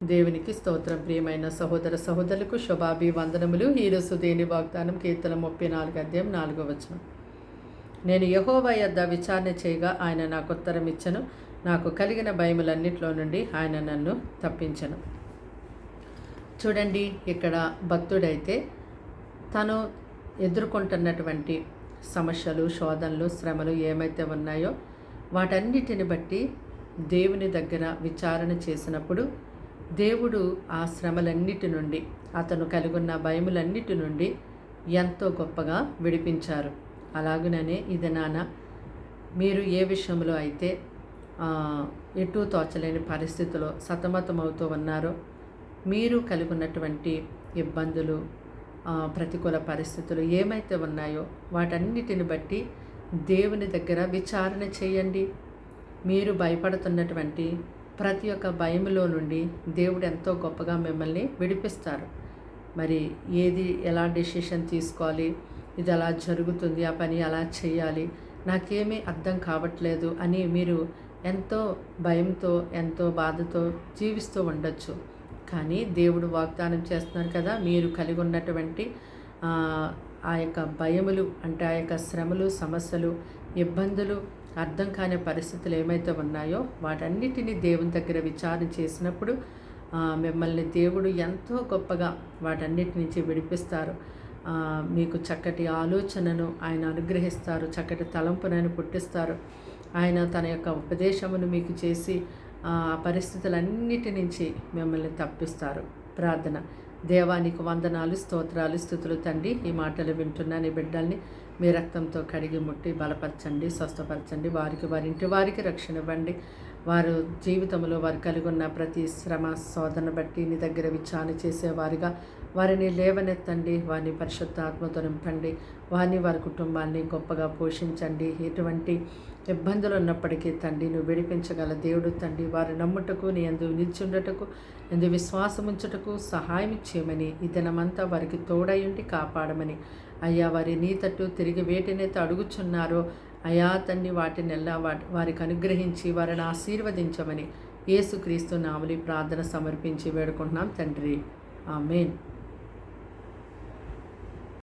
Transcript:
దేవునికి స్తోత్రం. ప్రియమైన సహోదర సహోదరులకు శుభాభివందనములు. ఈరోజు దేని వాగ్దానం కీర్తన 34 నేను యెహోవా యొద్ద విచారణ చేయగా ఆయన నాకు ఉత్తరం ఇచ్చను. నాకు కలిగిన భయములన్నిటిలో నుండి ఆయన నన్ను తప్పించను. చూడండి, ఇక్కడ భక్తుడైతే తను ఎదుర్కొంటున్నటువంటి సమస్యలు, శోధనలు, శ్రమలు ఏమైతే ఉన్నాయో వాటన్నిటిని బట్టి దేవుని దగ్గర విచారణ చేసినప్పుడు దేవుడు ఆ శ్రమలన్నిటి నుండి, అతను కలిగున్న భయములన్నిటి నుండి ఎంతో గొప్పగా విడిపించారు. అలాగుననే ఇది మీరు ఏ విషయంలో అయితే ఎటూ తోచలేని పరిస్థితిలో సతమతమవుతూ ఉన్నారో, మీరు కలిగినటువంటి ఇబ్బందులు, ప్రతికూల పరిస్థితులు ఏమైతే ఉన్నాయో వాటన్నిటిని బట్టి దేవుని దగ్గర విచారణ చేయండి. మీరు భయపడుతున్నటువంటి ప్రతి ఒక్క భయములో నుండి దేవుడు ఎంతో గొప్పగా మిమ్మల్ని విడిపిస్తారు. మరి ఏది ఎలా డెసిషన్ తీసుకోవాలి, ఇది ఎలా జరుగుతుంది, ఆ పని ఎలా చేయాలి, నాకేమీ అర్థం కావట్లేదు అని మీరు ఎంతో భయంతో, ఎంతో బాధతో జీవిస్తూ ఉండొచ్చు. కానీ దేవుడు వాగ్దానం చేస్తున్నారు కదా, మీరు కలిగి ఉన్నటువంటి ఆ యొక్క భయములు అంటే ఆ యొక్క శ్రమలు, సమస్యలు, ఇబ్బందులు, అర్థం కాని పరిస్థితులు ఏమైతే ఉన్నాయో వాటన్నిటినీ దేవుని దగ్గర విచారణ చేసినప్పుడు మిమ్మల్ని దేవుడు ఎంతో గొప్పగా వాటన్నిటి నుంచి విడిపిస్తారు. మీకు చక్కటి ఆలోచనను ఆయన అనుగ్రహిస్తారు, చక్కటి తలంపునను పుట్టిస్తారు. ఆయన తన యొక్క ఉపదేశమును మీకు చేసి ఆ పరిస్థితులన్నిటి నుంచి మిమ్మల్ని తప్పిస్తారు. ప్రార్థన. దేవానికి వందనాలు, స్తోత్రాలు, స్తుతులు తండ్రి. ఈ మాటలు వింటున్న నీ బిడ్డల్ని మీ రక్తంతో కడిగి ముట్టి బలపరచండి, స్వస్థపరచండి. వారింటి వారికి రక్షణ ఇవ్వండి. వారు జీవితంలో వారు కలిగి ఉన్న ప్రతి శ్రమ, శోధన బట్టి నీ దగ్గర విచారణ చేసేవారిగా వారిని లేవనెత్తండి. వారిని పరిశుద్ధాత్మతో నింపండి. వారి కుటుంబాన్ని గొప్పగా పోషించండి. ఎటువంటి ఇబ్బందులు ఉన్నప్పటికీ తండ్రి నువ్వు విడిపించగల దేవుడు తండ్రి. వారు నమ్ముటకు, నీ యందు నిల్చుండటకు, ఎందు విశ్వాసముంచుటకు సహాయం చేయమని, ఈ దినమంతా వారికి తోడయుండి కాపాడమని, అయ్యా వారి నీ తట్టు తిరిగి వేటినైతే అడుగుచున్నారో అయా తండ్రి వాటినెల్లా వారికి అనుగ్రహించి వారిని ఆశీర్వదించమని యేసుక్రీస్తు నామములో ప్రార్థన సమర్పించి వేడుకుంటున్నాం తండ్రి. ఆమేన్.